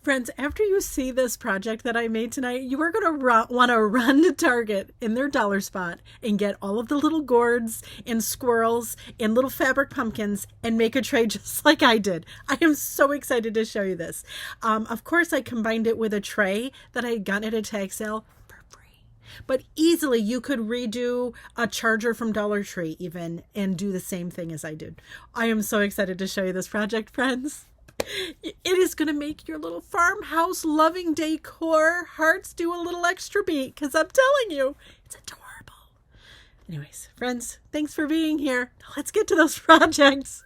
Friends, after you see this project that I made tonight, you are going to want to run to Target in their dollar spot and get all of the little gourds and squirrels and little fabric pumpkins and make a tray just like I did. I am so excited to show you this. Of course, I combined it with a tray that I had gotten at a tag sale for free. But easily you could redo a charger from Dollar Tree even and do the same thing as I did. I am so excited to show you this project, friends. It is going to make your little farmhouse loving decor hearts do a little extra beat, because I'm telling you, it's adorable. Anyways, friends, thanks for being here. Let's get to those projects.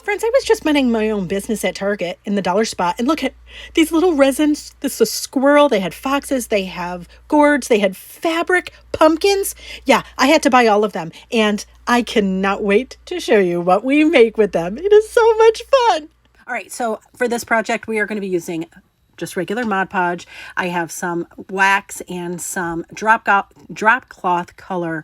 Friends, I was just minding my own business at Target in the dollar spot, and look at these little resins. This is a squirrel. They had foxes. They have gourds. They had fabric pumpkins. Yeah, I had to buy all of them, and I cannot wait to show you what we make with them. It is so much fun. All right, so for this project, we are going to be using just regular Mod Podge. I have some wax and some drop cloth color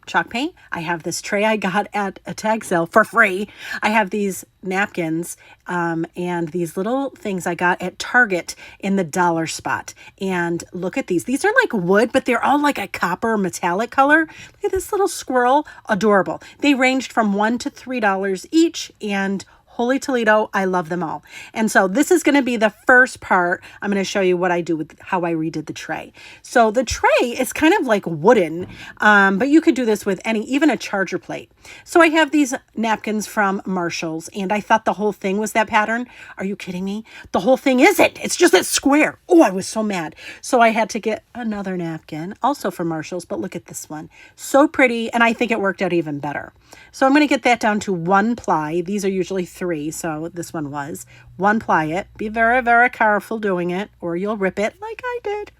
chalk paint. I have this tray I got at a tag sale for free. I have these napkins and these little things I got at Target in the dollar spot. And look at these. These are like wood, but they're all like a copper metallic color. Look at this little squirrel. Adorable. They ranged from $1 to $3 each, and holy Toledo, I love them all. And so this is going to be the first part. I'm going to show you what I do with how I redid the tray. So the tray is kind of like wooden, but you could do this with even a charger plate. So I have these napkins from Marshall's, and I thought the whole thing was that pattern. Are you kidding me? The whole thing isn't. It's just that square. Oh, I was so mad. So I had to get another napkin, also from Marshall's, but look at this one. So pretty, and I think it worked out even better. So I'm going to get that down to 1 ply. These are usually 3, so this one was 1 ply it. Be very, very careful doing it, or you'll rip it like I did.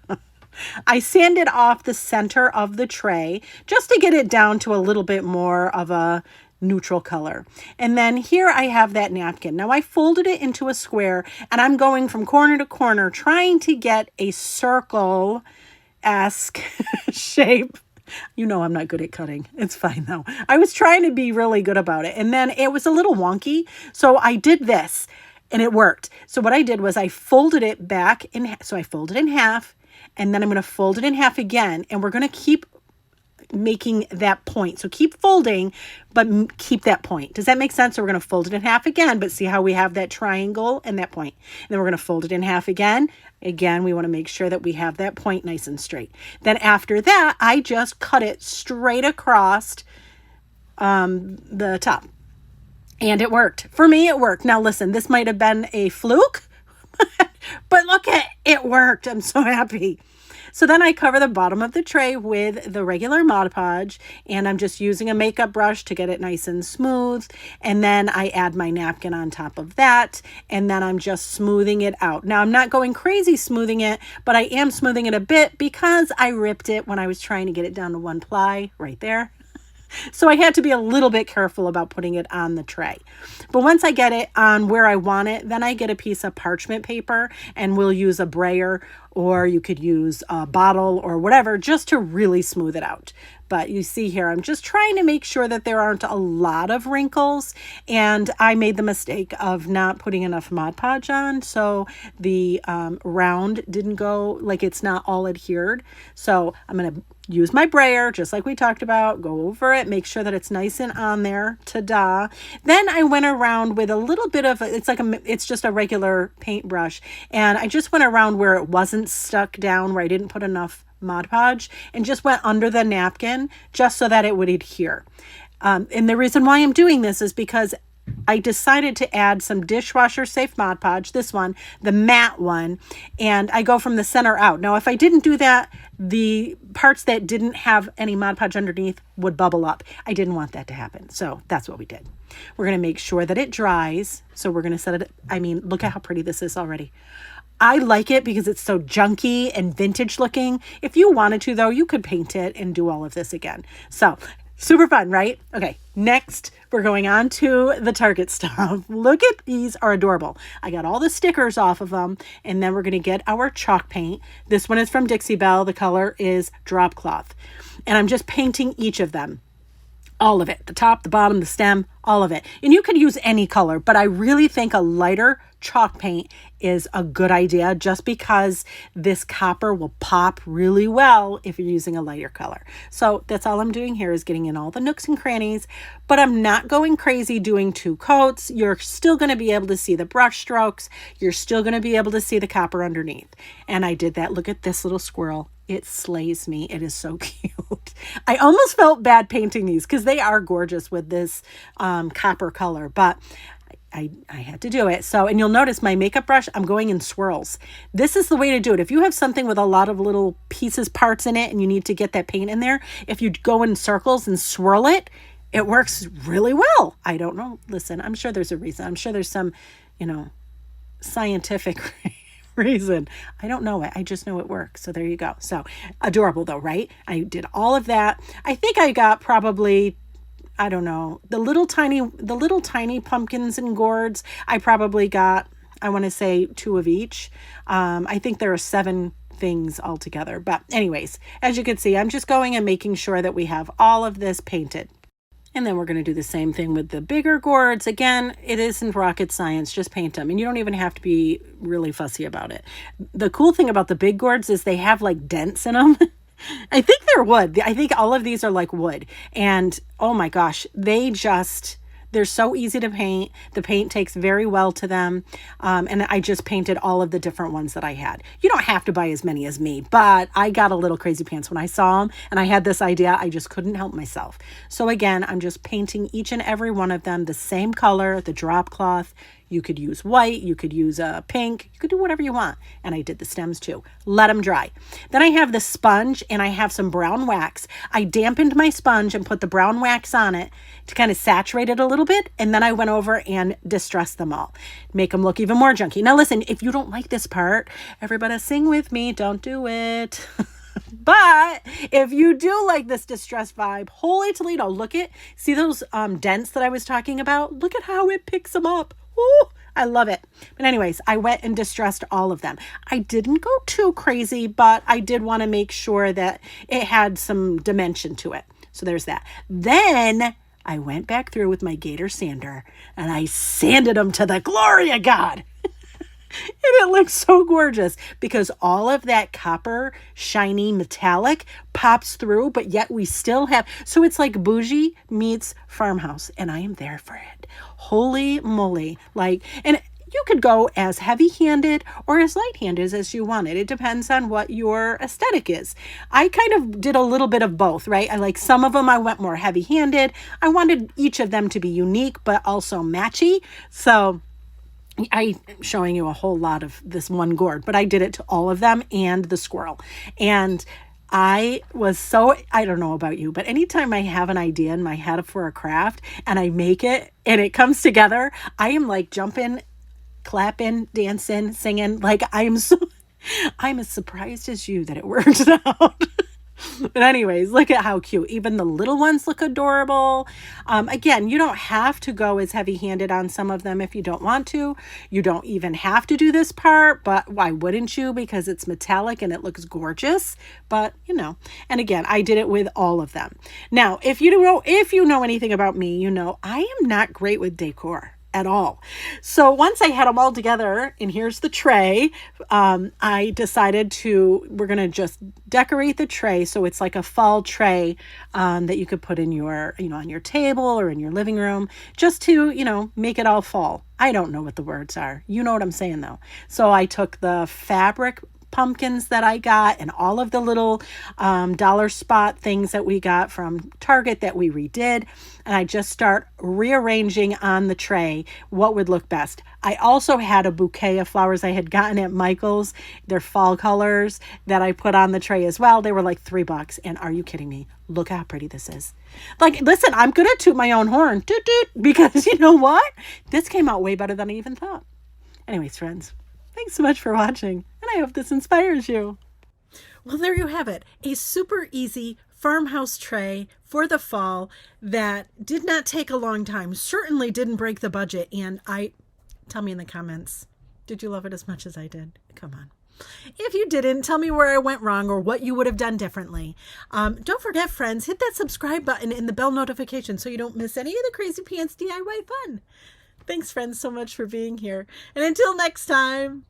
I sanded off the center of the tray just to get it down to a little bit more of a neutral color. And then here I have that napkin. Now I folded it into a square, and I'm going from corner to corner trying to get a circle-esque shape. You know I'm not good at cutting. It's fine though. I was trying to be really good about it. And then it was a little wonky. So I did this and it worked. So what I did was I folded it back so I folded in half, and then I'm going to fold it in half again. And we're going to keep making that point. So keep folding, but keep that point. Does that make sense? So we're going to fold it in half again, but see how we have that triangle and that point. And then we're going to fold it in half again. Again, we want to make sure that we have that point nice and straight. Then after that, I just cut it straight across the top. And it worked. For me, it worked. Now listen, this might have been a fluke, but look at it worked. I'm so happy. So then I cover the bottom of the tray with the regular Mod Podge, and I'm just using a makeup brush to get it nice and smooth. And then I add my napkin on top of that, and then I'm just smoothing it out. Now I'm not going crazy smoothing it, but I am smoothing it a bit because I ripped it when I was trying to get it down to 1 ply right there. So I had to be a little bit careful about putting it on the tray. But once I get it on where I want it, then I get a piece of parchment paper, and we'll use a brayer, or you could use a bottle or whatever, just to really smooth it out. But you see here, I'm just trying to make sure that there aren't a lot of wrinkles, and I made the mistake of not putting enough Mod Podge on, so the round didn't go, like it's not all adhered. So I'm going to use my brayer, just like we talked about, go over it, make sure that it's nice and on there, ta-da. Then I went around with a little bit of, it's just a regular paintbrush, and I just went around where it wasn't stuck down, where I didn't put enough Mod Podge, and just went under the napkin just so that it would adhere. And the reason why I'm doing this is because I decided to add some dishwasher safe Mod Podge, this one, the matte one, and I go from the center out. Now, if I didn't do that, the parts that didn't have any Mod Podge underneath would bubble up. I didn't want that to happen, so that's what we did. We're going to make sure that it dries, so we're going to set it, I mean, look at how pretty this is already. I like it because it's so junky and vintage looking. If you wanted to, though, you could paint it and do all of this again. So super fun, right? Okay, next we're going on to the Target stuff. Look at these, are adorable. I got all the stickers off of them, and then we're going to get our chalk paint. This one is from Dixie Belle. The color is drop cloth, and I'm just painting each of them. All of it, the top, the bottom, the stem, all of it. And you could use any color, but I really think a lighter chalk paint is a good idea just because this copper will pop really well if you're using a lighter color. So that's all I'm doing here is getting in all the nooks and crannies, but I'm not going crazy doing 2 coats. You're still going to be able to see the brush strokes. You're still going to be able to see the copper underneath. And I did that. Look at this little squirrel. It slays me. It is so cute. I almost felt bad painting these because they are gorgeous with this copper color, but I had to do it. So, and you'll notice my makeup brush, I'm going in swirls. This is the way to do it. If you have something with a lot of little pieces, parts in it, and you need to get that paint in there, if you go in circles and swirl it, it works really well. I don't know. Listen, I'm sure there's a reason. I'm sure there's some, scientific reason. I don't know it. I just know it works. So there you go. So adorable though, right? I did all of that. I think I got probably, I don't know, the little tiny pumpkins and gourds. I probably got, I want to say 2 of each. I think there are 7 things altogether. But anyways, as you can see, I'm just going and making sure that we have all of this painted. And then we're going to do the same thing with the bigger gourds. Again, it isn't rocket science. Just paint them. And you don't even have to be really fussy about it. The cool thing about the big gourds is they have like dents in them. I think they're wood. I think all of these are like wood. And oh my gosh, they're so easy to paint. The paint takes very well to them. And I just painted all of the different ones that I had. You don't have to buy as many as me, but I got a little crazy pants when I saw them and I had this idea. I just couldn't help myself. So again, I'm just painting each and every one of them the same color, the drop cloth. You could use white, you could use a pink, you could do whatever you want. And I did the stems too. Let them dry. Then I have the sponge and I have some brown wax. I dampened my sponge and put the brown wax on it to kind of saturate it a little bit. And then I went over and distressed them all. Make them look even more junky. Now listen, if you don't like this part, everybody sing with me, don't do it. But if you do like this distress vibe, holy Toledo, see those dents that I was talking about? Look at how it picks them up. Ooh, I love it. But anyways, I went and distressed all of them. I didn't go too crazy, but I did want to make sure that it had some dimension to it. So there's that. Then I went back through with my gator sander and I sanded them to the glory of God. And it looks so gorgeous because all of that copper, shiny, metallic pops through, but yet we still have, so it's like bougie meets farmhouse, and I am there for it. Holy moly. And you could go as heavy-handed or as light-handed as you wanted. It depends on what your aesthetic is. I kind of did a little bit of both, right? Some of them I went more heavy-handed. I wanted each of them to be unique, but also matchy. So I'm showing you a whole lot of this one gourd, but I did it to all of them and the squirrel. And I don't know about you, but anytime I have an idea in my head for a craft and I make it and it comes together, I am like jumping, clapping, dancing, singing. I'm as surprised as you that it worked out. But anyways, look at how cute. Even the little ones look adorable. Again, you don't have to go as heavy-handed on some of them if you don't want to. You don't even have to do this part, but why wouldn't you? Because it's metallic and it looks gorgeous. But, and again, I did it with all of them. Now, if you know anything about me, I am not great with decor at all. So once I had them all together, and here's the tray, I decided we're going to just decorate the tray. So it's like a fall tray that you could put in your, on your table or in your living room, just to, make it all fall. I don't know what the words are. You know what I'm saying though. So I took the fabric pumpkins that I got and all of the little dollar spot things that we got from Target that we redid, and I just start rearranging on the tray what would look best. I also had a bouquet of flowers I had gotten at Michael's. They're fall colors that I put on the tray as well. They were like $3, and are you kidding me? Look how pretty this is. Listen, I'm gonna toot my own horn, toot toot, because you know what? This came out way better than I even thought. Anyways, friends, thanks so much for watching, and I hope this inspires you. Well, there you have it. A super easy farmhouse tray for the fall that did not take a long time, certainly didn't break the budget, and tell me in the comments, did you love it as much as I did? Come on. If you didn't, tell me where I went wrong or what you would have done differently. Don't forget, friends, hit that subscribe button and the bell notification so you don't miss any of the Crazy Pants DIY fun. Thanks, friends, so much for being here. And until next time.